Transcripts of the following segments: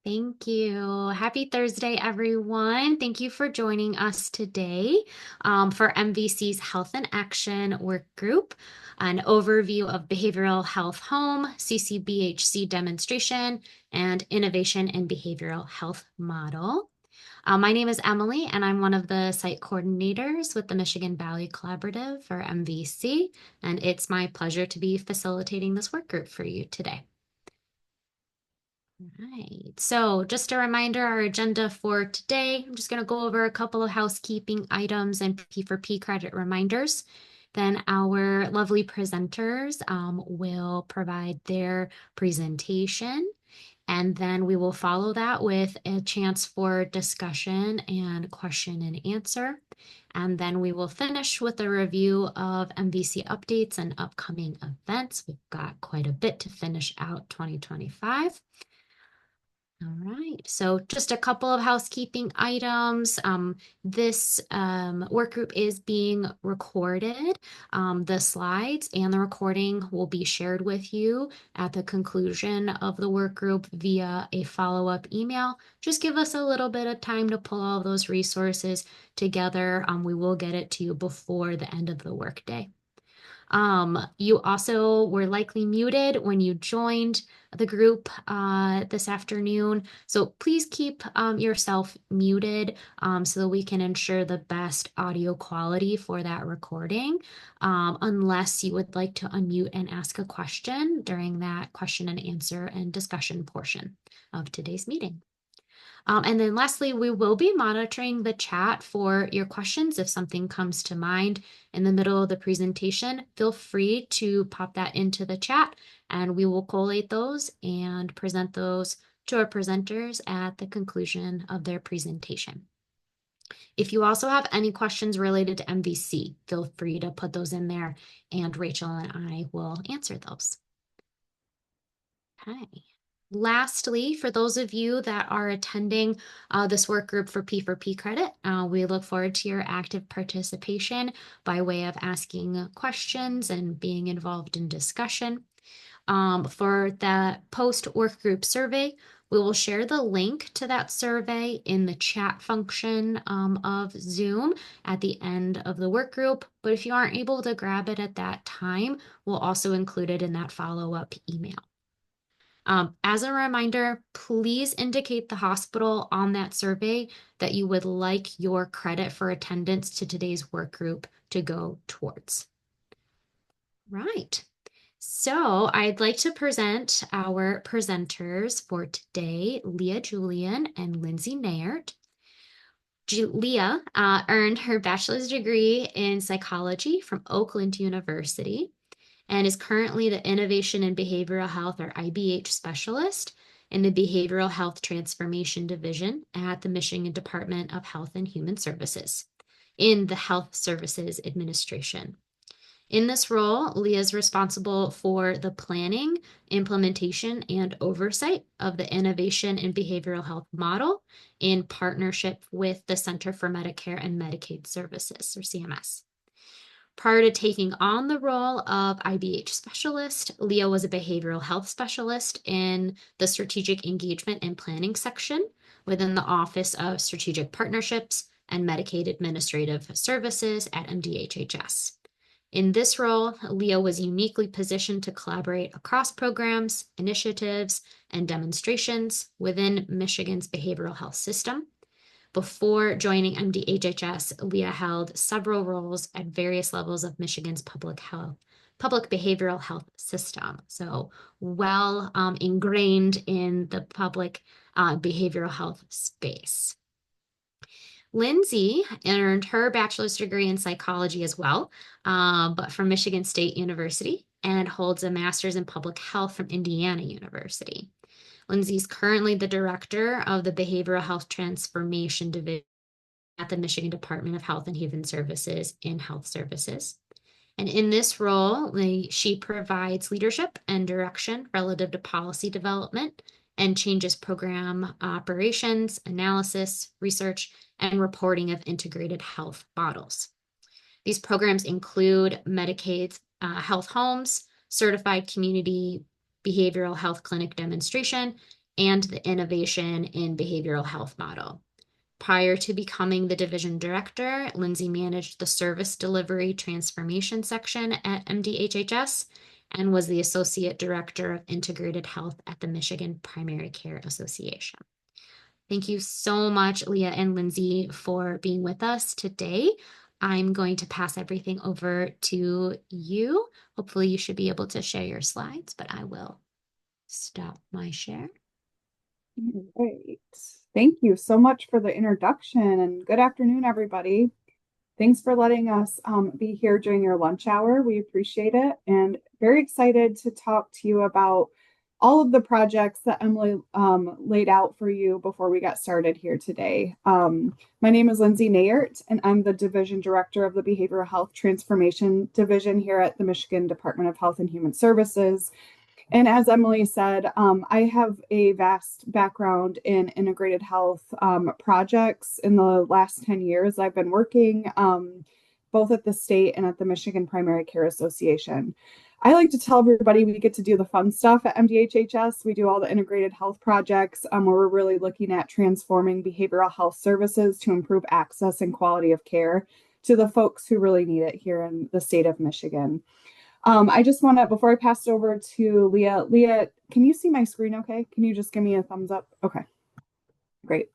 Thank you. Happy Thursday, everyone. Thank you for joining us today for MVC's Health in Action Work Group, an overview of Behavioral Health Home, CCBHC demonstration, and Innovation in Behavioral Health Model. My name is Emily, and I'm one of the site coordinators with the Michigan Valley Collaborative, or MVC, and it's my pleasure to be facilitating this work group for you today. Right. So just a reminder, our agenda for today, I'm just going to go over a couple of housekeeping items and P4P credit reminders. Then our lovely presenters will provide their presentation. And then we will follow that with a chance for discussion and question and answer. And then we will finish with a review of MVC updates and upcoming events. We've got quite a bit to finish out 2025. All right, so just a couple of housekeeping items. This work group is being recorded. The slides and the recording will be shared with you at the conclusion of the work group via a follow-up email. Just give us a little bit of time to pull all those resources together. We will get it to you before the end of the workday. You also were likely muted when you joined the group this afternoon. So please keep yourself muted so that we can ensure the best audio quality for that recording, unless you would like to unmute and ask a question during that question and answer and discussion portion of today's meeting. And then lastly, we will be monitoring the chat for your questions. If something comes to mind in the middle of the presentation, feel free to pop that into the chat and we will collate those and present those to our presenters at the conclusion of their presentation. If you also have any questions related to MVC, feel free to put those in there and Rachel and I will answer those. Okay. Lastly, for those of you that are attending this work group for P4P credit, we look forward to your active participation by way of asking questions and being involved in discussion. For the post work group survey, we will share the link to that survey in the chat function of Zoom at the end of the work group. But if you aren't able to grab it at that time, we'll also include it in that follow-up email. As a reminder, please indicate the hospital on that survey that you would like your credit for attendance to today's work group to go towards. Right. So I'd like to present our presenters for today, Leah Julian and Lindsey Naeyaert. Leah earned her bachelor's degree in psychology from Oakland University and is currently the Innovation in Behavioral Health, or IBH specialist in the Behavioral Health Transformation Division at the Michigan Department of Health and Human Services in the Health Services Administration. In this role, Leah is responsible for the planning, implementation, and oversight of the Innovation in Behavioral Health model in partnership with the Center for Medicare and Medicaid Services, or CMS. Prior to taking on the role of IBH specialist, Leah was a behavioral health specialist in the strategic engagement and planning section within the Office of Strategic Partnerships and Medicaid Administrative Services at MDHHS. In this role, Leah was uniquely positioned to collaborate across programs, initiatives, and demonstrations within Michigan's behavioral health system. Before joining MDHHS, Leah held several roles at various levels of Michigan's public behavioral health system. So well ingrained in the public behavioral health space. Lindsey earned her bachelor's degree in psychology as well, but from Michigan State University, and holds a master's in public health from Indiana University. Lindsey is currently the director of the Behavioral Health Transformation Division at the Michigan Department of Health and Human Services in Health Services. And in this role, she provides leadership and direction relative to policy development and changes program operations, analysis, research, and reporting of integrated health models. These programs include Medicaid's health homes, certified community behavioral health clinic demonstration, and the Innovation in Behavioral Health model. Prior to becoming the division director, Lindsey managed the service delivery transformation section at MDHHS and was the associate director of integrated health at the Michigan Primary Care Association. Thank you so much, Leah and Lindsey, for being with us today. I'm going to pass everything over to you. Hopefully you should be able to share your slides, but I will stop my share. Great. Thank you so much for the introduction, and good afternoon, everybody. Thanks for letting us be here during your lunch hour. We appreciate it, and very excited to talk to you about all of the projects that Emily laid out for you before we got started here today. My name is Lindsey Naeyaert, and I'm the Division Director of the Behavioral Health Transformation Division here at the Michigan Department of Health and Human Services. And as Emily said, I have a vast background in integrated health projects. In the last 10 years, I've been working both at the state and at the Michigan Primary Care Association. I like to tell everybody we get to do the fun stuff at MDHHS. We do all the integrated health projects where we're really looking at transforming behavioral health services to improve access and quality of care to the folks who really need it here in the state of Michigan. I just want to, before I pass it over to Leah, can you see my screen okay? Can you just give me a thumbs up? Okay, great.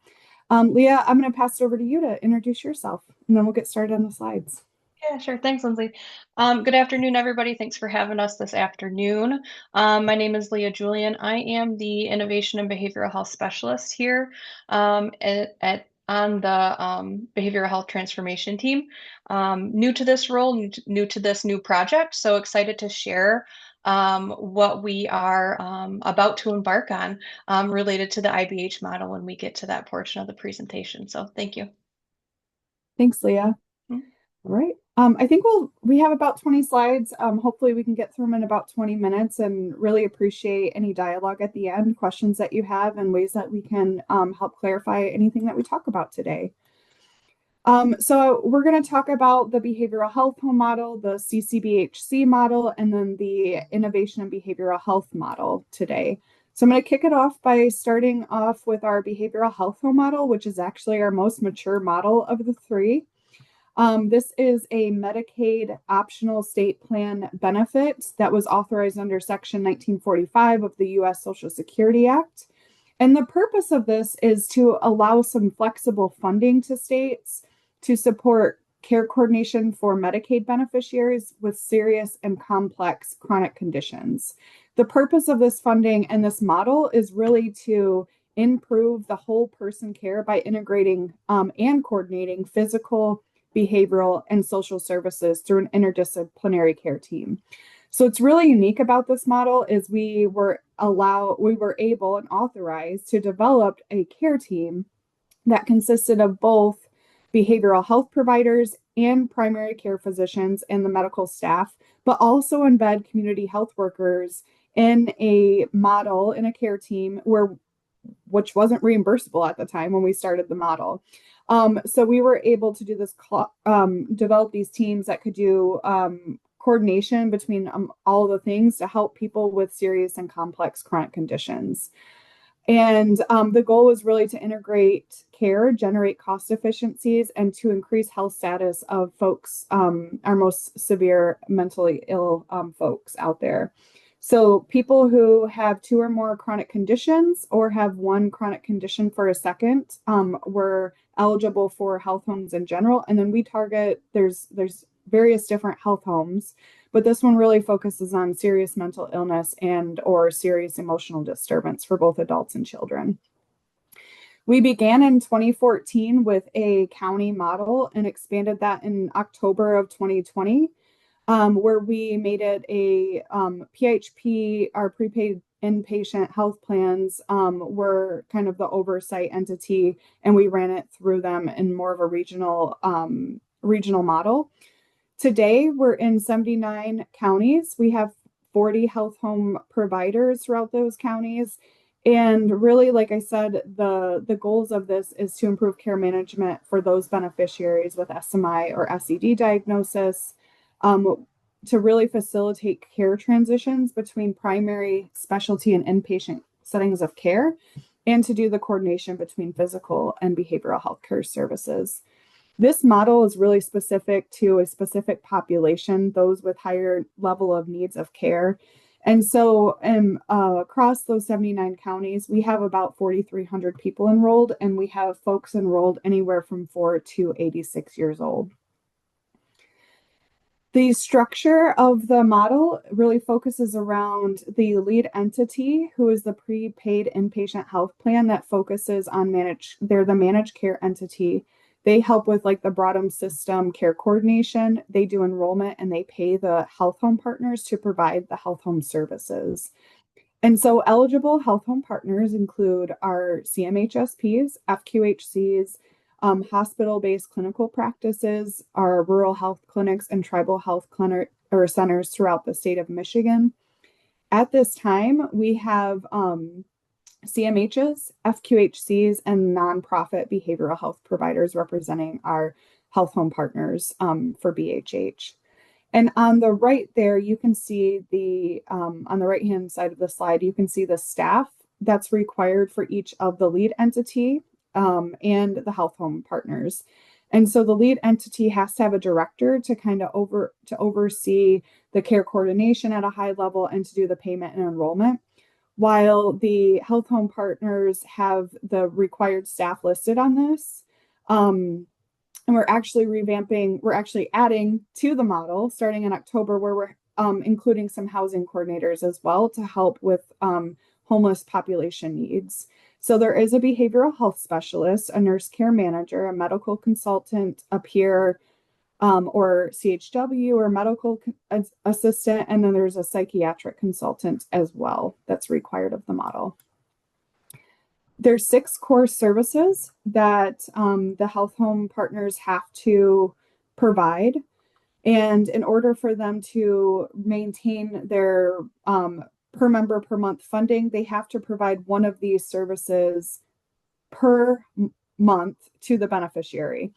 Leah, I'm going to pass it over to you to introduce yourself, and then we'll get started on the slides. Yeah, sure. Thanks, Lindsey. Good afternoon, everybody. Thanks for having us this afternoon. My name is Leah Julian. I am the Innovation and Behavioral Health Specialist here on the Behavioral Health Transformation team. New to this role, new to this new project, so excited to share what we are about to embark on related to the IBH model when we get to that portion of the presentation. So thank you. Thanks, Leah. All right. I think we have about 20 slides. Hopefully we can get through them in about 20 minutes, and really appreciate any dialogue at the end, questions that you have, and ways that we can help clarify anything that we talk about today. So we're going to talk about the behavioral health home model, the CCBHC model, and then the innovation and behavioral health model today. So I'm going to kick it off by starting off with our behavioral health home model, which is actually our most mature model of the three. This is a Medicaid optional state plan benefit that was authorized under Section 1945 of the U.S. Social Security Act. And the purpose of this is to allow some flexible funding to states to support care coordination for Medicaid beneficiaries with serious and complex chronic conditions. The purpose of this funding and this model is really to improve the whole person care by integrating and coordinating physical, behavioral, and social services through an interdisciplinary care team. So what's really unique about this model is we were able and authorized to develop a care team that consisted of both behavioral health providers and primary care physicians and the medical staff, but also embed community health workers in a model, in a care team which wasn't reimbursable at the time when we started the model. So we were able to do this, develop these teams that could do coordination between all the things to help people with serious and complex chronic conditions. And the goal was really to integrate care, generate cost efficiencies, and to increase health status of folks, our most severe mentally ill folks out there. So people who have 2 or more chronic conditions or have one chronic condition for a second were eligible for health homes in general. And then we target, there's various different health homes, but this one really focuses on serious mental illness and or serious emotional disturbance for both adults and children. We began in 2014 with a county model and expanded that in October of 2020. Where we made it a PHP, our prepaid inpatient health plans were kind of the oversight entity, and we ran it through them in more of a regional model. Today, we're in 79 counties. We have 40 health home providers throughout those counties. And really, like I said, the goals of this is to improve care management for those beneficiaries with SMI or SED diagnosis, to really facilitate care transitions between primary, specialty, and inpatient settings of care, and to do the coordination between physical and behavioral health care services. This model is really specific to a specific population, those with higher level of needs of care. And so across those 79 counties, we have about 4,300 people enrolled, and we have folks enrolled anywhere from 4 to 86 years old. The structure of the model really focuses around the lead entity, who is the prepaid inpatient health plan that focuses on they're the managed care entity. They help with like the bottom system care coordination. They do enrollment and they pay the health home partners to provide the health home services. And so eligible health home partners include our CMHSPs, FQHCs, hospital-based clinical practices, our rural health clinics and tribal health clinic or centers throughout the state of Michigan. At this time, we have CMHs, FQHCs, and nonprofit behavioral health providers representing our health home partners for BHH. And on the right there, you can see on the right-hand side of the slide, you can see the staff that's required for each of the lead entity and the health home partners. And so the lead entity has to have a director to kind of oversee the care coordination at a high level and to do the payment and enrollment, while the health home partners have the required staff listed on this. And we're actually adding to the model starting in October, where we're including some housing coordinators as well to help with homeless population needs. So there is a behavioral health specialist, a nurse care manager, a medical consultant, a peer, or CHW or medical assistant, and then there's a psychiatric consultant as well that's required of the model. There's 6 core services that the health home partners have to provide. And in order for them to maintain their per member per month funding, they have to provide one of these services per month to the beneficiary.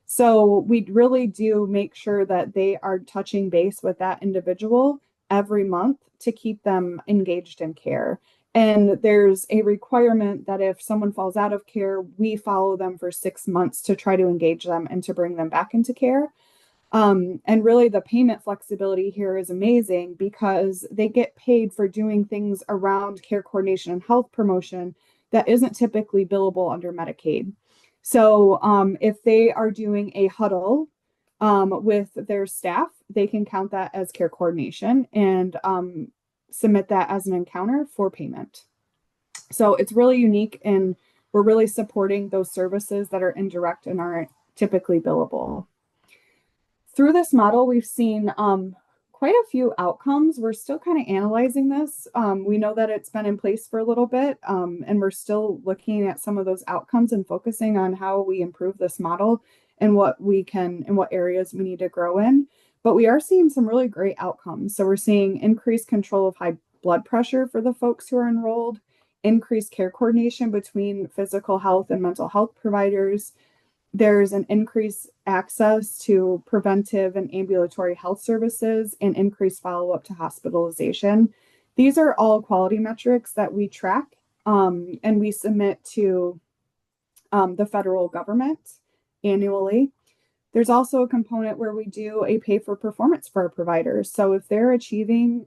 So we really do make sure that they are touching base with that individual every month to keep them engaged in care. And there's a requirement that if someone falls out of care, we follow them for 6 months to try to engage them and to bring them back into care. And really the payment flexibility here is amazing because they get paid for doing things around care coordination and health promotion that isn't typically billable under Medicaid. So if they are doing a huddle with their staff, they can count that as care coordination and submit that as an encounter for payment. So it's really unique, and we're really supporting those services that are indirect and aren't typically billable. Through this model, we've seen quite a few outcomes. We're still kind of analyzing this. We know that it's been in place for a little bit, and we're still looking at some of those outcomes and focusing on how we improve this model and what areas we need to grow in. But we are seeing some really great outcomes. So we're seeing increased control of high blood pressure for the folks who are enrolled, increased care coordination between physical health and mental health providers. There's an increased access to preventive and ambulatory health services and increased follow-up to hospitalization. These are all quality metrics that we track and we submit to the federal government annually. There's also a component where we do a pay for performance for our providers. So if they're achieving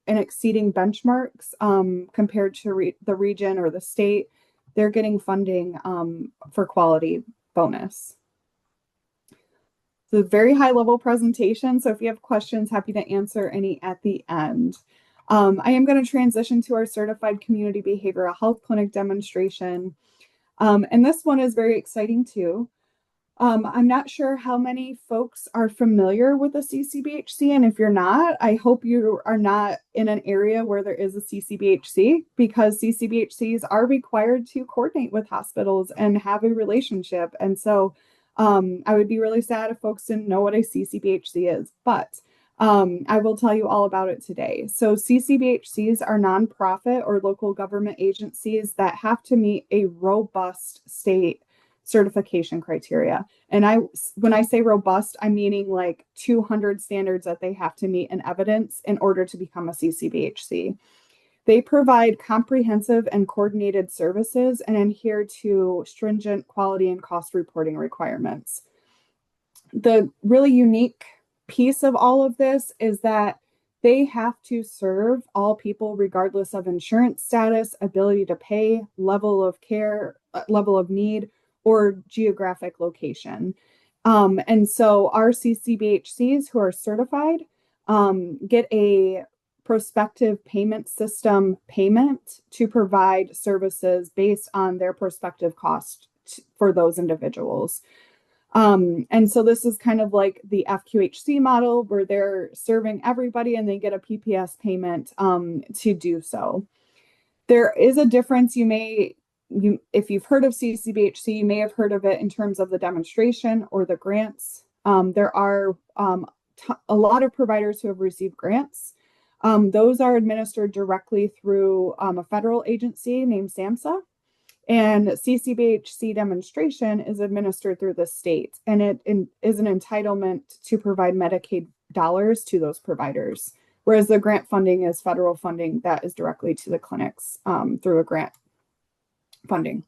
and exceeding benchmarks compared to the region or the state, they're getting funding for quality bonus. So very high level presentation. So if you have questions, happy to answer any at the end. I am going to transition to our certified community behavioral health clinic demonstration. And this one is very exciting too. I'm not sure how many folks are familiar with a CCBHC, and if you're not, I hope you are not in an area where there is a CCBHC, because CCBHCs are required to coordinate with hospitals and have a relationship. And so I would be really sad if folks didn't know what a CCBHC is, but I will tell you all about it today. So CCBHCs are nonprofit or local government agencies that have to meet a robust state certification criteria. And when I say robust, I'm meaning like 200 standards that they have to meet in evidence in order to become a CCBHC. They provide comprehensive and coordinated services and adhere to stringent quality and cost reporting requirements. The really unique piece of all of this is that they have to serve all people regardless of insurance status, ability to pay, level of care, level of need, or geographic location. And so our CCBHCs who are certified get a prospective payment system payment to provide services based on their prospective cost for those individuals. And so this is kind of like the FQHC model where they're serving everybody and they get a PPS payment to do so. There is a difference. If you've heard of CCBHC, you may have heard of it in terms of the demonstration or the grants. There are a lot of providers who have received grants. Those are administered directly through a federal agency named SAMHSA. And CCBHC demonstration is administered through the state, and it is an entitlement to provide Medicaid dollars to those providers, whereas the grant funding is federal funding that is directly to the clinics through a grant funding.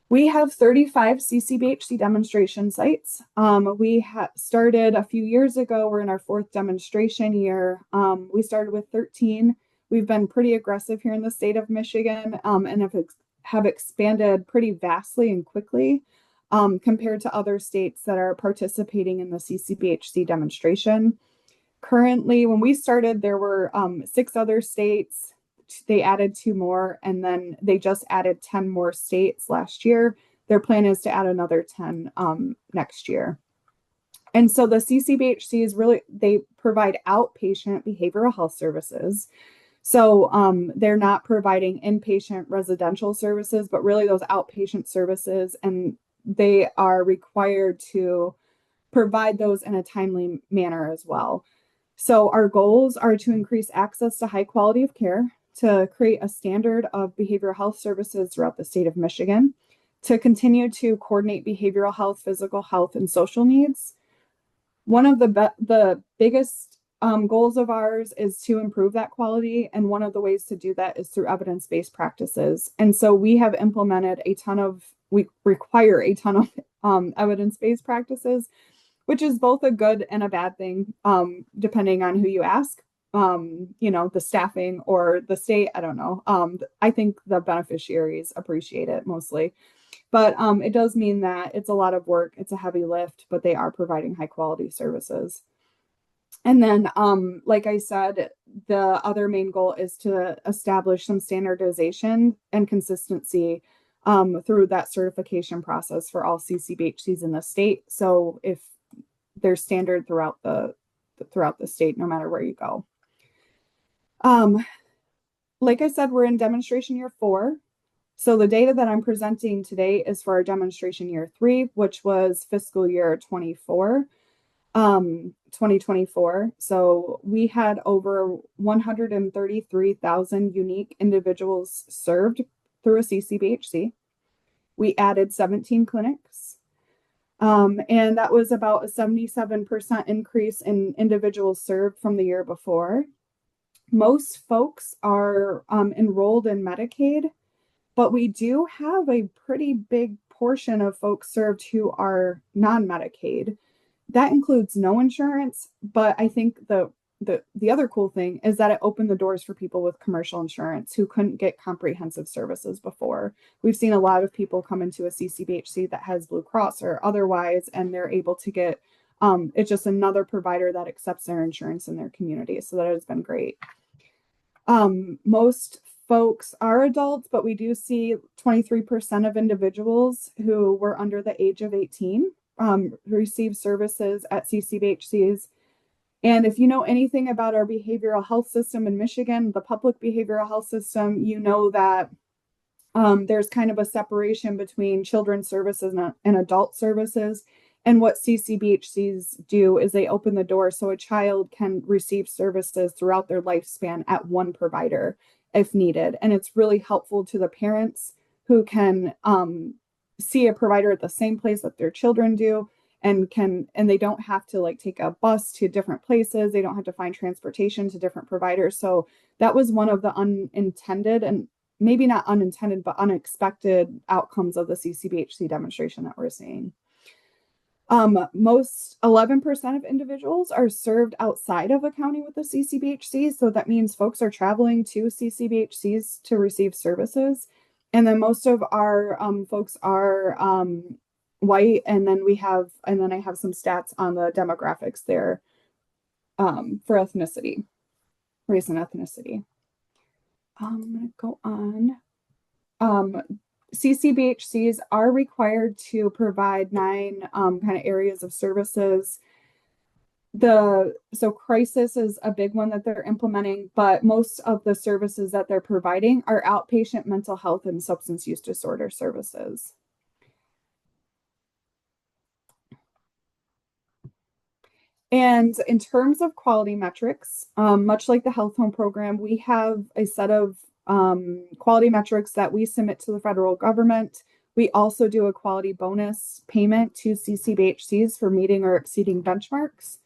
We have 35 CCBHC demonstration sites. We started a few years ago. We're in our 4th demonstration year. We started with 13. We've been pretty aggressive here in the state of Michigan and have expanded pretty vastly and quickly compared to other states that are participating in the CCBHC demonstration. Currently, when we started, there were 6 other states. They added 2 more, and then they just added 10 more states last year. Their plan is to add another 10 next year. And so the CCBHCs they provide outpatient behavioral health services. So they're not providing inpatient residential services, but really those outpatient services, and they are required to provide those in a timely manner as well. So our goals are to increase access to high quality of care, to create a standard of behavioral health services throughout the state of Michigan, to continue to coordinate behavioral health, physical health, and social needs. One of the biggest goals of ours is to improve that quality. And one of the ways to do that is through evidence-based practices. And so we have implemented we require a ton of evidence-based practices, which is both a good and a bad thing, depending on who you ask, the staffing or the state, I don't know. I think the beneficiaries appreciate it mostly, but it does mean that it's a lot of work. It's a heavy lift, but they are providing high quality services. And then, like I said, the other main goal is to establish some standardization and consistency through that certification process for all CCBHCs in the state. So if they're standard throughout the state, no matter where you go. Like I said, we're in demonstration year 4. So the data that I'm presenting today is for our demonstration year 3, which was fiscal year 2024. So we had over 133,000 unique individuals served through a CCBHC. We added 17 clinics. And that was about a 77% increase in individuals served from the year before. Most folks are enrolled in Medicaid, but we do have a pretty big portion of folks served who are non-Medicaid. That includes no insurance, but I think the other cool thing is that it opened the doors for people with commercial insurance who couldn't get comprehensive services before. We've seen a lot of people come into a CCBHC that has Blue Cross or otherwise, and they're able to get, it's just another provider that accepts their insurance in their community. So that has been great. Most folks are adults, but we do see 23% of individuals who were under the age of 18 receive services at CCBHCs. And if you know anything about our behavioral health system in Michigan, the public behavioral health system, you know that there's kind of a separation between children's services and adult services. And what CCBHCs do is they open the door so a child can receive services throughout their lifespan at one provider if needed. And it's really helpful to the parents who can see a provider at the same place that their children do. and they don't have to like take a bus to different places. They don't have to find transportation to different providers. So that was one of the unintended, and maybe not unintended, but unexpected outcomes of the CCBHC demonstration that we're seeing. Most 11% of individuals are served outside of a county with a CCBHC. So that means folks are traveling to CCBHCs to receive services. And then most of our folks are white. And then I have some stats on the demographics there for ethnicity, race and ethnicity. I'm going to go on. CCBHCs are required to provide 9 kind of areas of services. So crisis is a big one that they're implementing, but most of the services that they're providing are outpatient mental health and substance use disorder services. And in terms of quality metrics, much like the health home program, we have a set of quality metrics that we submit to the federal government. We also do a quality bonus payment to CCBHCs for meeting or exceeding benchmarks.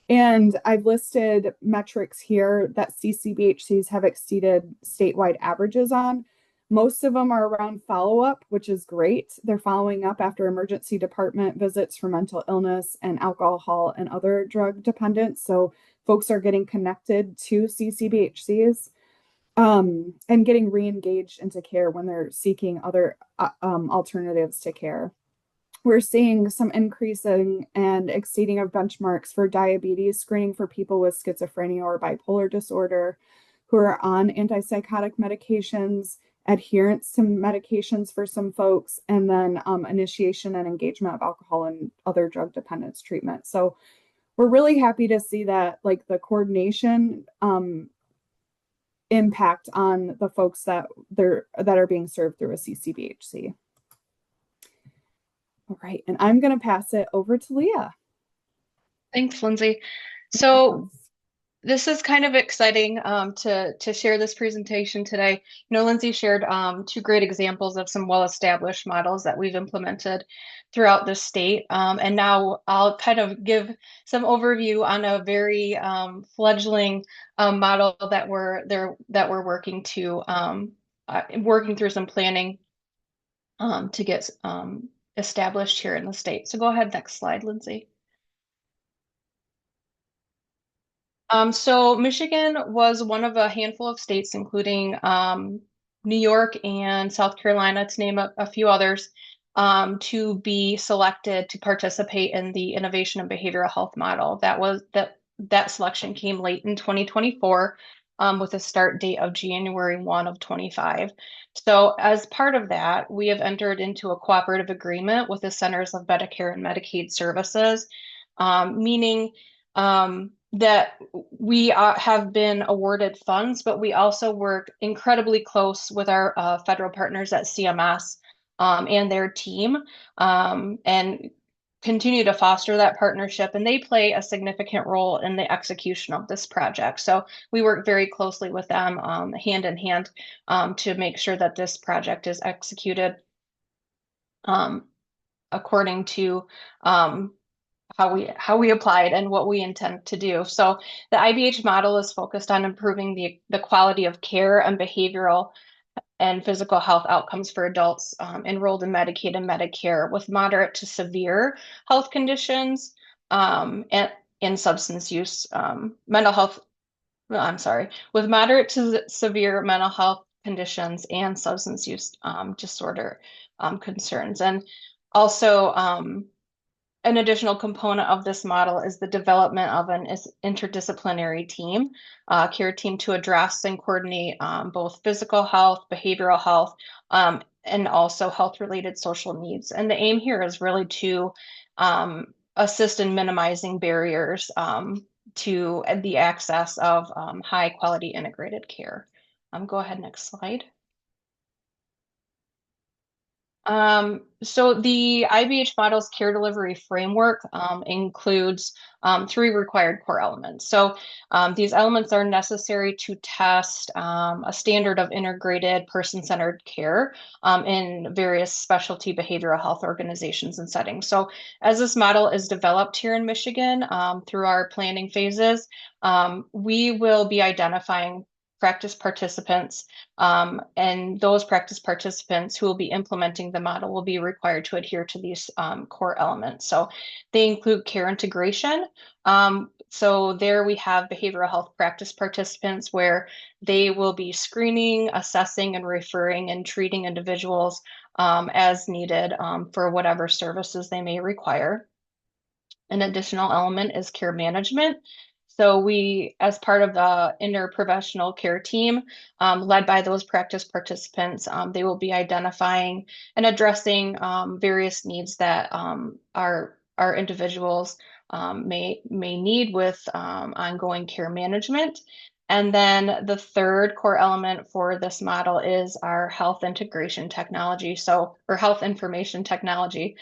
And I've listed metrics here that CCBHCs have exceeded statewide averages on. Most of them are around follow-up, which is great. They're following up after emergency department visits for mental illness and alcohol and other drug dependence. So folks are getting connected to CCBHCs and getting re-engaged into care when they're seeking other alternatives to care. We're seeing some increasing and exceeding of benchmarks for diabetes screening for people with schizophrenia or bipolar disorder who are on antipsychotic medications, adherence to medications for some folks, and then initiation and engagement of alcohol and other drug dependence treatment. So we're really happy to see that, like, the coordination impact on the folks that are being served through a CCBHC. All right, and I'm going to pass it over to Leah. Thanks, Lindsey. So this is kind of exciting to share this presentation today. You know, Lindsey shared 2 great examples of some well-established models that we've implemented throughout the state. And now I'll kind of give some overview on a very fledgling model that we're working through some planning to get established here in the state. So go ahead, next slide, Lindsey. So Michigan was one of a handful of states, including New York and South Carolina, to name a few others, to be selected to participate in the innovation and behavioral health model. That selection came late in 2024 with a start date of January 1 of 25. So as part of that, we have entered into a cooperative agreement with the Centers of Medicare and Medicaid Services, meaning that we have been awarded funds, but we also work incredibly close with our federal partners at CMS and their team, and continue to foster that partnership. And they play a significant role in the execution of this project. So we work very closely with them, hand in hand, to make sure that this project is executed according to how we applied and what we intend to do. So the IBH model is focused on improving the quality of care and behavioral and physical health outcomes for adults enrolled in Medicaid and Medicare with moderate to severe health conditions and substance use, mental health. I'm sorry, with moderate to severe mental health conditions and substance use disorder concerns. And also, an additional component of this model is the development of an interdisciplinary team, care team, to address and coordinate both physical health, behavioral health, and also health-related social needs. And the aim here is really to assist in minimizing barriers to the access of high-quality integrated care. Go ahead, next slide. So the IBH model's care delivery framework includes three required core elements. So these elements are necessary to test a standard of integrated person-centered care in various specialty behavioral health organizations and settings. So as this model is developed here in Michigan through our planning phases, we will be identifying practice participants, and those practice participants who will be implementing the model will be required to adhere to these core elements. So they include care integration. So there we have behavioral health practice participants where they will be screening, assessing, and referring and treating individuals as needed for whatever services they may require. An additional element is care management. So we, as part of the interprofessional care team, led by those practice participants, they will be identifying and addressing various needs that our individuals may need with ongoing care management. And then the third core element for this model is our health integration technology, or health information technology.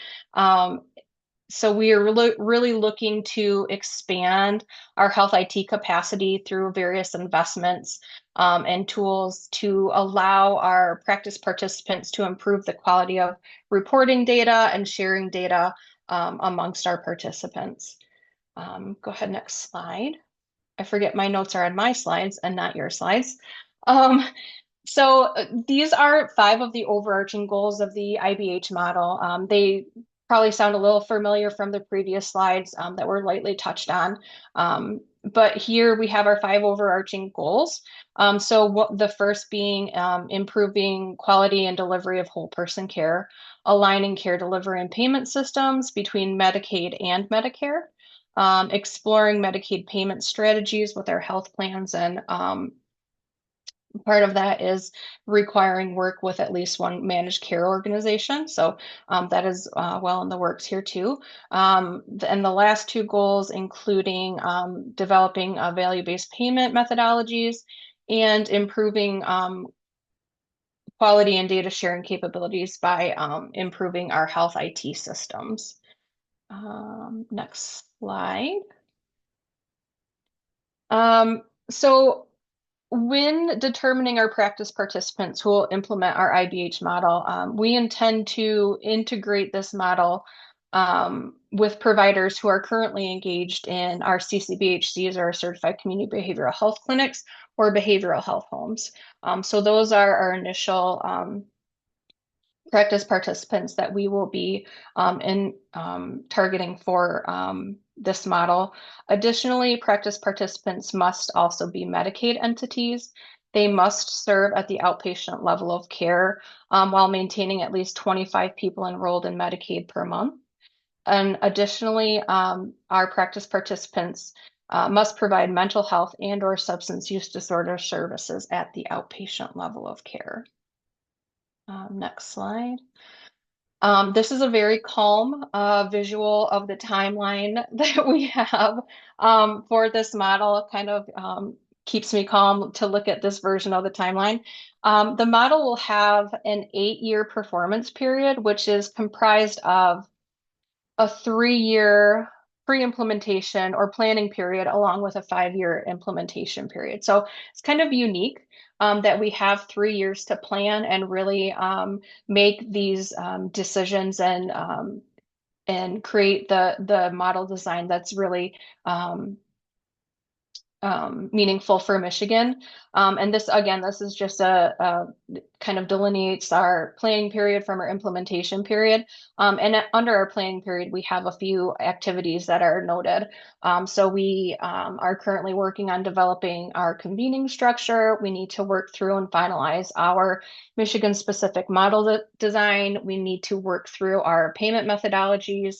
So we are really looking to expand our health IT capacity through various investments and tools to allow our practice participants to improve the quality of reporting data and sharing data amongst our participants. Go ahead, next slide. I forget my notes are on my slides and not your slides. So these are 5 of the overarching goals of the IBH model. They probably sound a little familiar from the previous slides that were lightly touched on. But here we have our 5 overarching goals. So the first being improving quality and delivery of whole person care, aligning care delivery and payment systems between Medicaid and Medicare, exploring Medicaid payment strategies with our health plans, and part of that is requiring work with at least one managed care organization. So that is well in the works here too. And the last 2 goals, including developing value-based payment methodologies and improving quality and data sharing capabilities by improving our health IT systems. Next slide. So when determining our practice participants who will implement our IBH model, we intend to integrate this model with providers who are currently engaged in our CCBHCs, or Certified Community Behavioral Health Clinics, or behavioral health homes. So those are our initial practice participants that we will be targeting for this model. Additionally, practice participants must also be Medicaid entities. They must serve at the outpatient level of care while maintaining at least 25 people enrolled in Medicaid per month. And additionally, our practice participants must provide mental health and/or substance use disorder services at the outpatient level of care. Next slide. This is a very calm visual of the timeline that we have for this model. It kind of keeps me calm to look at this version of the timeline. The model will have an 8-year performance period, which is comprised of a 3-year pre-implementation or planning period, along with a 5-year implementation period. So it's kind of unique that we have 3 years to plan and really make these decisions and create the model design that's really meaningful for Michigan. And this is just a kind of delineates our planning period from our implementation period. And under our planning period, we have a few activities that are noted. So we are currently working on developing our convening structure. We need to work through and finalize our Michigan specific model design. We need to work through our payment methodologies.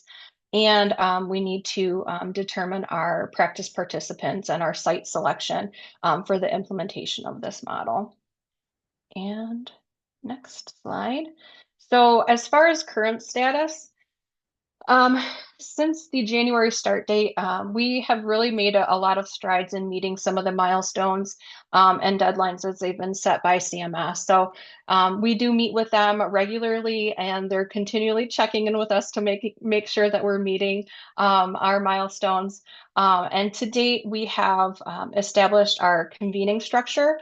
And we need to determine our practice participants and our site selection for the implementation of this model. And next slide. So as far as current status, Um, since the January start date, we have really made a lot of strides in meeting some of the milestones and deadlines as they've been set by CMS. So we do meet with them regularly, and they're continually checking in with us to make sure that we're meeting our milestones. And to date, we have established our convening structure,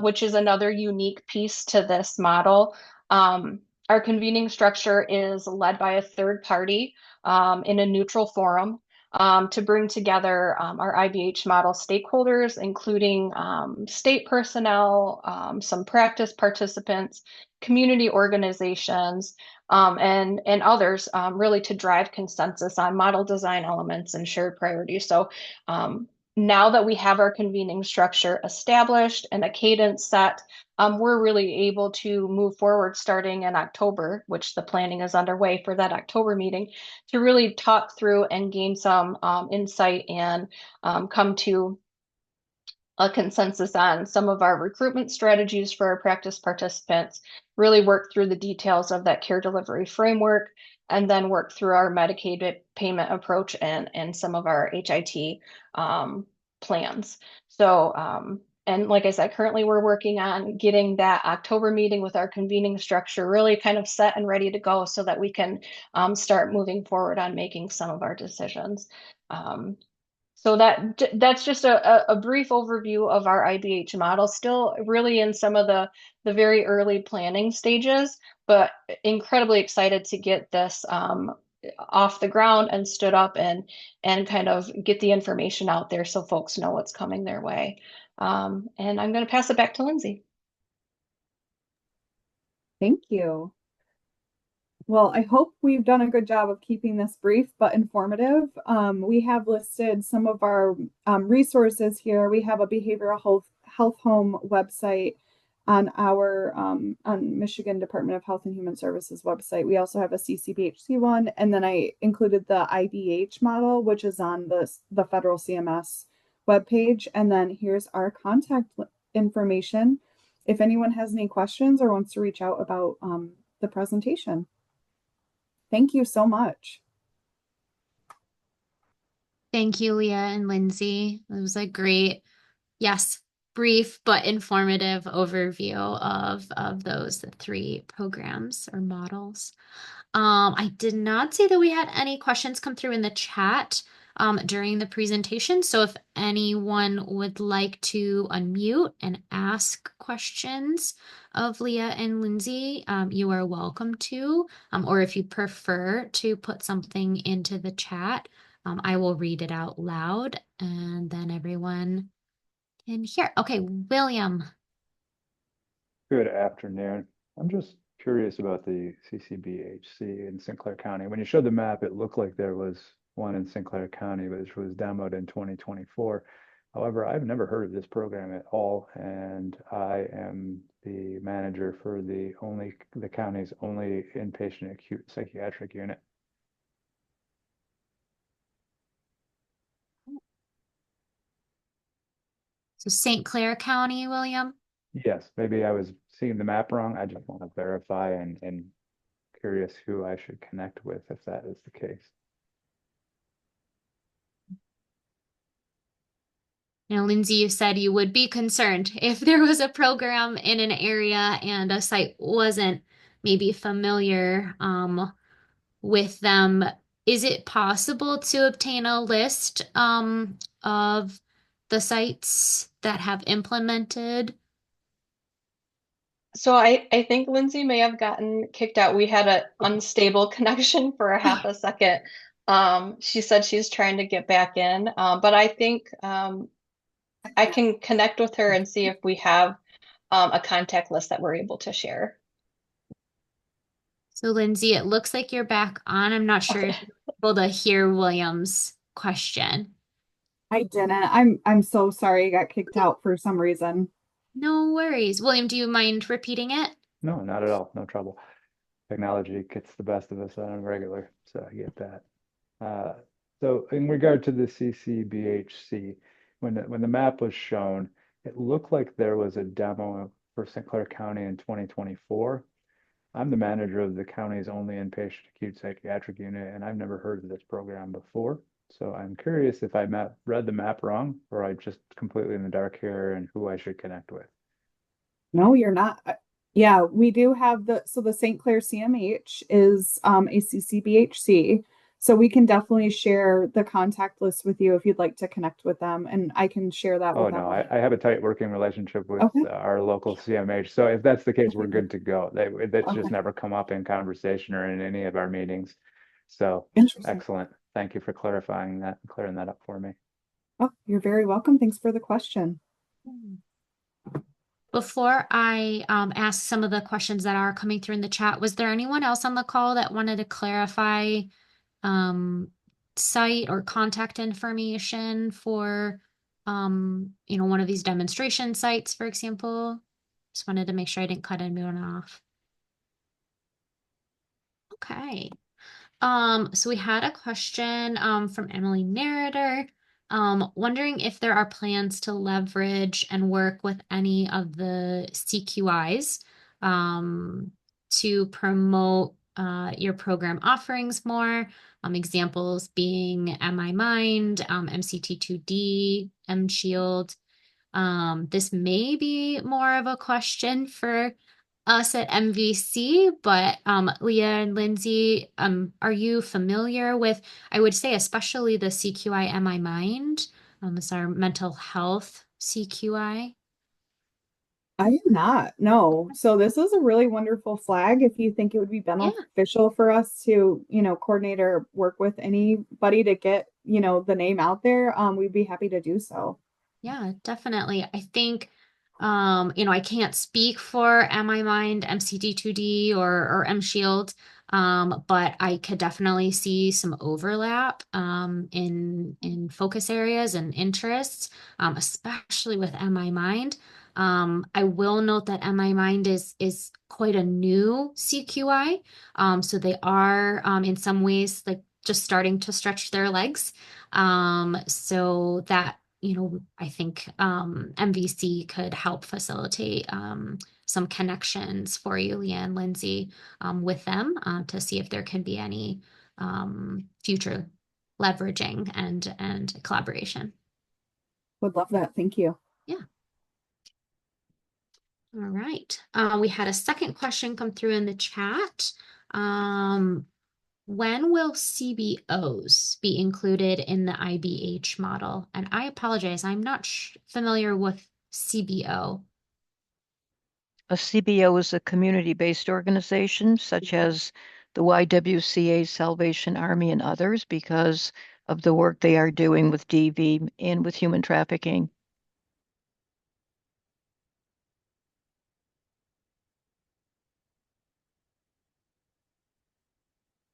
which is another unique piece to this model. Um, our convening structure is led by a third party in a neutral forum to bring together our IBH model stakeholders, including state personnel, some practice participants, community organizations, and others, really to drive consensus on model design elements and shared priorities. So now that we have our convening structure established and a cadence set, we're really able to move forward starting in October, which the planning is underway for that October meeting, to really talk through and gain some insight and come to a consensus on some of our recruitment strategies for our practice participants, really work through the details of that care delivery framework, and then work through our Medicaid payment approach and some of our HIT plans. So, and like I said, currently we're working on getting that October meeting with our convening structure really kind of set and ready to go so that we can start moving forward on making some of our decisions. So that's just a brief overview of our IBH model, still really in some of the very early planning stages, but incredibly excited to get this off the ground and stood up and kind of get the information out there so folks know what's coming their way. And I'm going to pass it back to Lindsey. Thank you. Well, I hope we've done a good job of keeping this brief but informative. We have listed some of our resources here. We have a behavioral health home website on our on Michigan Department of Health and Human Services website. We also have a CCBHC one, and then I included the IBH model, which is on the federal CMS webpage. And then here's our contact information if anyone has any questions or wants to reach out about the presentation. Thank you so much. Thank you, Leah and Lindsey. It was a great, yes, brief but informative overview of those three programs or models. I did not see that we had any questions come through in the chat during the presentation. So if anyone would like to unmute and ask questions of Leah and Lindsey, you are welcome to. Or if you prefer to put something into the chat, I will read it out loud and then everyone can hear. Okay, William. Good afternoon. I'm just curious about the CCBHC in Sinclair County. When you showed the map, it looked like there was one in Sinclair County, which was demoed in 2024. However, I've never heard of this program at all, and I am the manager for the county's only inpatient acute psychiatric unit. So St. Clair County, William. Yes, maybe I was seeing the map wrong. I just want to verify and curious who I should connect with if that is the case. Now, Lindsey, you said you would be concerned if there was a program in an area and a site wasn't maybe familiar with them. Is it possible to obtain a list of the sites that have implemented? So I think Lindsey may have gotten kicked out. We had an unstable connection for a half a second. She said she's trying to get back in, but I think I can connect with her and see if we have a contact list that we're able to share. So, Lindsey, it looks like you're back on. I'm not sure if you're able to hear William's question. I didn't. I'm so sorry I got kicked out for some reason. No worries. William, do you mind repeating it? No, not at all. No trouble. Technology gets the best of us on a regular, so I get that. So in regard to the CCBHC, when the map was shown, it looked like there was a demo for St. Clair County in 2024. I'm the manager of the county's only inpatient acute psychiatric unit, and I've never heard of this program before. So I'm curious if I read the map wrong, or I'm just completely in the dark here and who I should connect with. No, you're not. Yeah, we do have the St. Clair CMH is a CCBHC. So we can definitely share the contact list with you if you'd like to connect with them, and I can share that Oh with no, Emily. I have a tight working relationship with Okay. our local CMH. So if that's the case, we're Okay. good to go. That's just Okay. never come up in conversation or in any of our meetings. So Interesting. excellent. Thank you for clarifying that and clearing that up for me. Oh, you're very welcome. Thanks for the question. Before I ask some of the questions that are coming through in the chat, was there anyone else on the call that wanted to clarify um, site or contact information for one of these demonstration sites, for example? Just wanted to make sure I didn't cut anyone off. Okay. So we had a question from Emily Narrator, wondering if there are plans to leverage and work with any of the CQIs to promote your program offerings more. Examples being MI Mind, MCT2D, M Shield. This may be more of a question for us at MVC, but Leah and Lindsey, are you familiar with, I would say, especially the CQI MI Mind? It's our mental health CQI. I am not, no. So this is a really wonderful flag. If you think it would be Yeah. beneficial for us to, coordinate or work with anybody to get, the name out there, we'd be happy to do so. Yeah, definitely. I think, I can't speak for MI Mind, MCD2D, or M Shield, but I could definitely see some overlap in focus areas and interests, especially with MI Mind. I will note that MI Mind is quite a new CQI, so they are in some ways like just starting to stretch their legs. So that I think MVC could help facilitate some connections for you, Leah and Lindsey, with them to see if there can be any future leveraging and collaboration. Would love that. Thank you. Yeah. All right. We had a second question come through in the chat. When will CBOs be included in the IBH model? And I apologize, I'm not familiar with CBO. A CBO is a community-based organization such as the YWCA, Salvation Army, and others because of the work they are doing with DV and with human trafficking.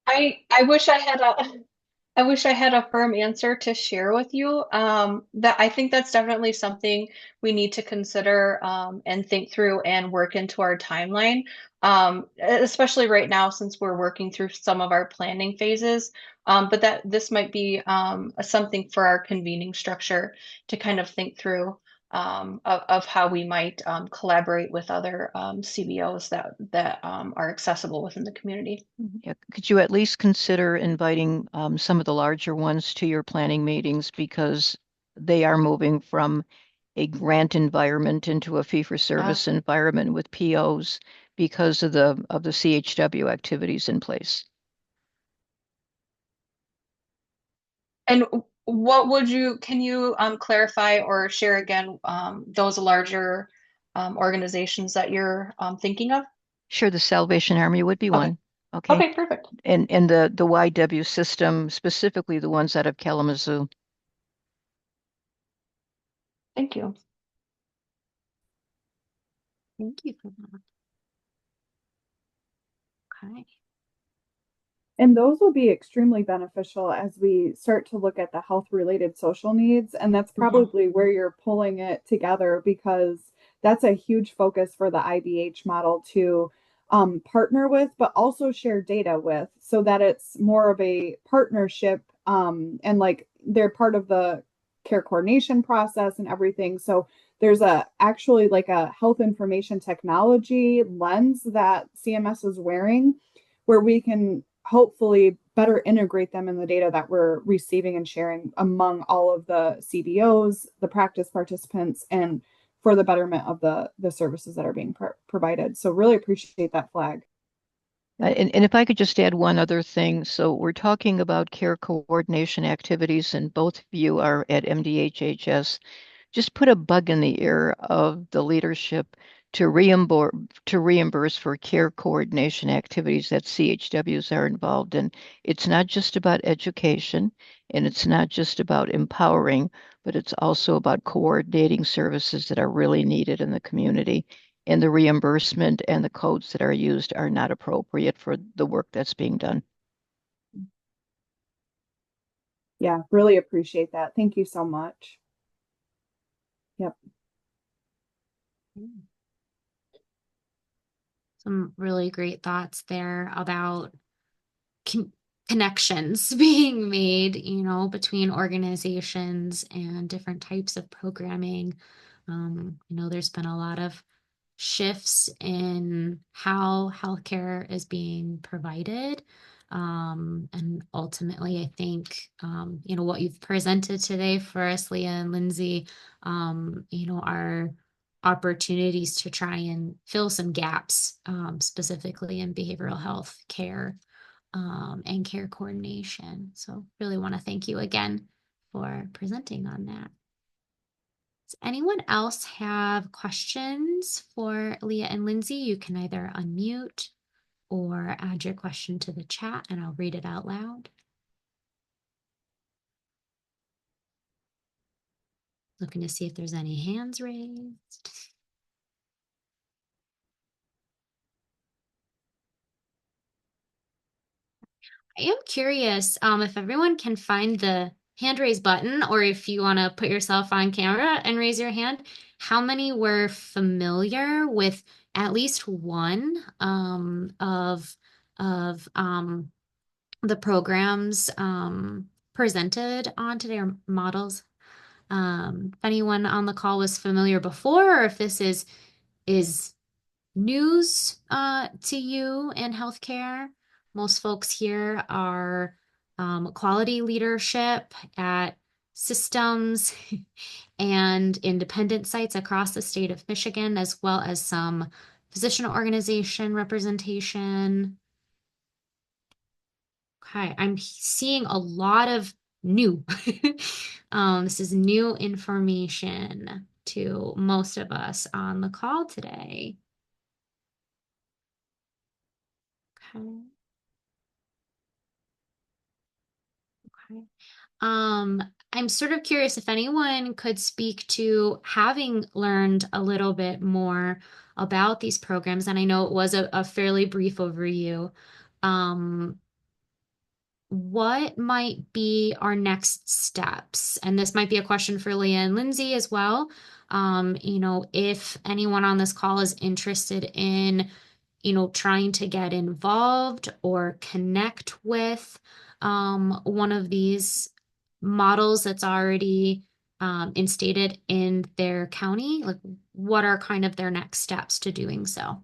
I wish I had a firm answer to share with you. That I think that's definitely something we need to consider and think through and work into our timeline. Especially right now since we're working through some of our planning phases. But that this might be something for our convening structure to kind of think through of how we might collaborate with other CBOs that are accessible within the community. Yeah, could you at least consider inviting some of the larger ones to your planning meetings because they are moving from a grant environment into a fee-for-service environment with POs because of the CHW activities in place. And can you clarify or share again those larger organizations that you're thinking of? Sure, the Salvation Army would be one. Okay. Okay, perfect. And the YW system, specifically the ones out of Kalamazoo. Thank you. Thank you for that. Okay. And those will be extremely beneficial as we start to look at the health related social needs. And that's probably where you're pulling it together because that's a huge focus for the IBH model to partner with, but also share data with so that it's more of a partnership and like they're part of the care coordination process and everything. So there's actually like a health information technology lens that CMS is wearing, where we can hopefully better integrate them in the data that we're receiving and sharing among all of the CBOs, the practice participants, and for the betterment of the services that are being provided. So really appreciate that flag. And if I could just add one other thing. So we're talking about care coordination activities, and both of you are at MDHHS. Just put a bug in the ear of the leadership to reimburse for care coordination activities that CHWs are involved in. It's not just about education, and it's not just about empowering, but it's also about coordinating services that are really needed in the community. And the reimbursement and the codes that are used are not appropriate for the work that's being done. Yeah, really appreciate that. Thank you so much. Yep. Some really great thoughts there about connections being made, between organizations and different types of programming. There's been a lot of shifts in how healthcare is being provided. And ultimately, I think, what you've presented today for us, Leah and Lindsey, are opportunities to try and fill some gaps, specifically in behavioral health care, and care coordination. So really want to thank you again for presenting on that. Does anyone else have questions for Leah and Lindsey? You can either unmute or add your question to the chat and I'll read it out loud. Looking to see if there's any hands raised. I am curious if everyone can find the hand raise button, or if you want to put yourself on camera and raise your hand, how many were familiar with at least one of the programs presented on today, or models? If anyone on the call was familiar before, or if this is news to you in healthcare. Most folks here are quality leadership at systems and independent sites across the state of Michigan, as well as some physician organization representation. Okay, I'm seeing a lot of new. This is new information to most of us on the call today. Okay. Okay. I'm sort of curious if anyone could speak to having learned a little bit more about these programs, and I know it was a fairly brief overview. What might be our next steps? And this might be a question for Leah and Lindsey as well. If anyone on this call is interested in trying to get involved or connect with one of these models that's already instated in their county, like what are kind of their next steps to doing so?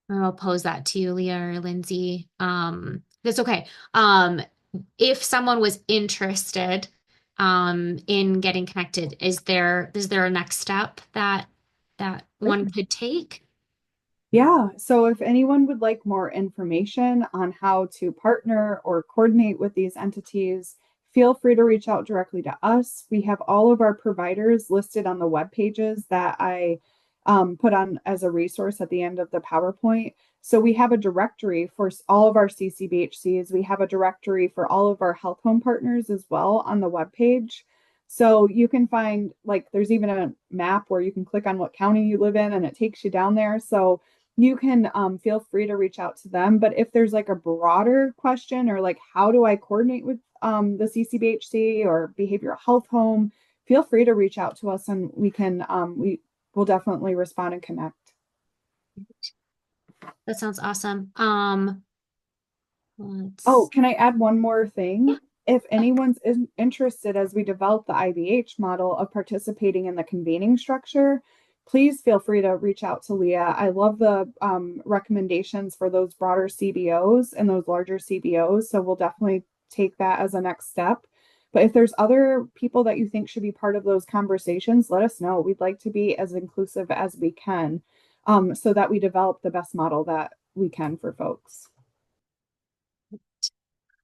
I'll pose that to you, Leah or Lindsey. That's okay. If someone was interested in getting connected, is there a next step that one could take? Yeah, so if anyone would like more information on how to partner or coordinate with these entities, feel free to reach out directly to us. We have all of our providers listed on the web pages that I put on as a resource at the end of the PowerPoint. So we have a directory for all of our CCBHCs. We have a directory for all of our health home partners as well on the web page. So you can find, like, there's even a map where you can click on what county you live in and it takes you down there. So you can feel free to reach out to them. But if there's like a broader question, or like, how do I coordinate with the CCBHC or behavioral health home, feel free to reach out to us, and we can we'll definitely respond and connect. That sounds awesome. Oh, can I add one more thing? If anyone's interested as we develop the IBH model of participating in the convening structure, please feel free to reach out to Leah. I love the recommendations for those broader CBOs and those larger CBOs. So we'll definitely take that as a next step. But if there's other people that you think should be part of those conversations, let us know. We'd like to be as inclusive as we can, so that we develop the best model that we can for folks.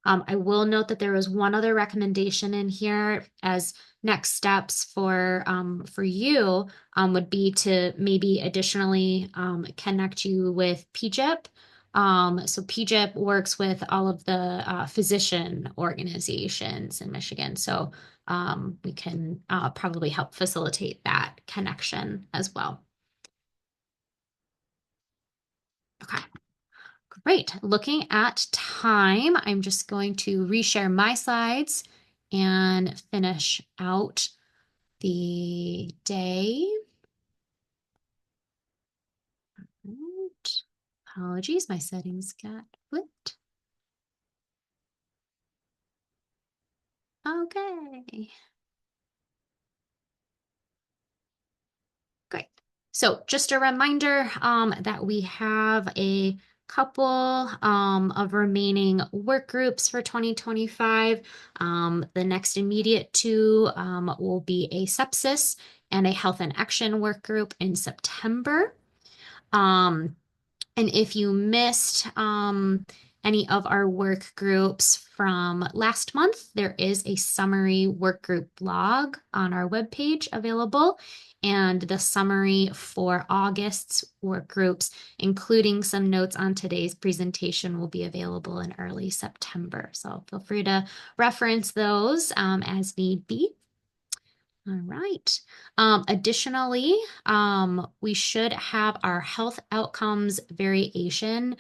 I will note that there was one other recommendation in here as next steps for you would be to maybe additionally connect you with PGIP. So PGIP works with all of the physician organizations in Michigan. So we can probably help facilitate that connection as well. Okay. Great. Looking at time, I'm just going to reshare my slides and finish out the day. Right. Apologies, my settings got flipped. Okay. Great. So just a reminder that we have a couple of remaining work groups for 2025. The next immediate two will be a sepsis and a health and action work group in September. And if you missed any of our work groups from last month, there is a summary work group blog on our webpage available. And the summary for August's work groups, including some notes on today's presentation, will be available in early September. So feel free to reference those as need be. All right. Additionally, we should have our health outcomes variation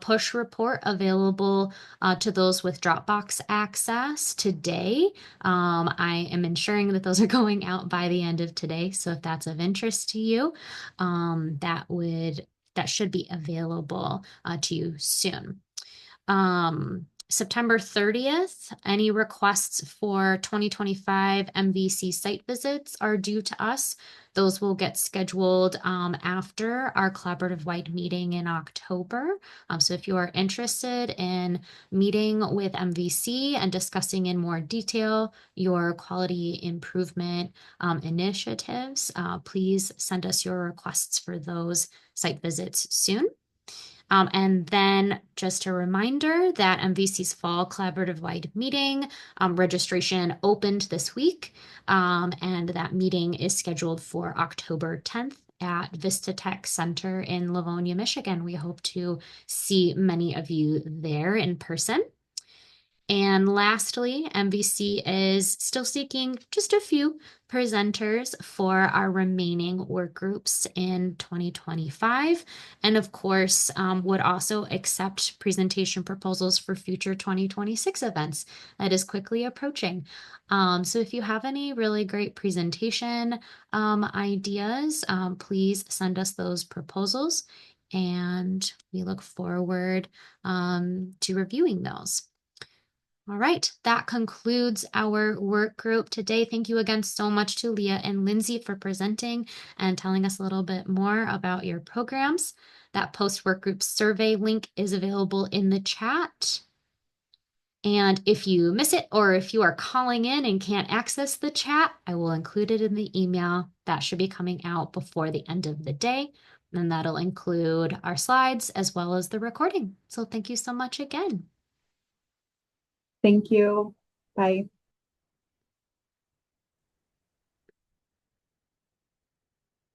push report available to those with Dropbox access today. I am ensuring that those are going out by the end of today. So if that's of interest to you, that should be available to you soon. September 30th, any requests for 2025 MVC site visits are due to us. Those will get scheduled after our collaborative-wide meeting in October. So if you are interested in meeting with MVC and discussing in more detail your quality improvement initiatives, please send us your requests for those site visits soon. And then just a reminder that MVC's fall collaborative-wide meeting registration opened this week, and that meeting is scheduled for October 10th at Vista Tech Center in Livonia, Michigan. We hope to see many of you there in person. And lastly, MVC is still seeking just a few presenters for our remaining work groups in 2025. And of course, would also accept presentation proposals for future 2026 events that is quickly approaching. So if you have any really great presentation ideas, please send us those proposals, and we look forward to reviewing those. All right, that concludes our work group today. Thank you again so much to Leah and Lindsey for presenting and telling us a little bit more about your programs. That post-work group survey link is available in the chat. And if you miss it, or if you are calling in and can't access the chat, I will include it in the email. That should be coming out before the end of the day. And that'll include our slides as well as the recording. So thank you so much again. Thank you. Bye.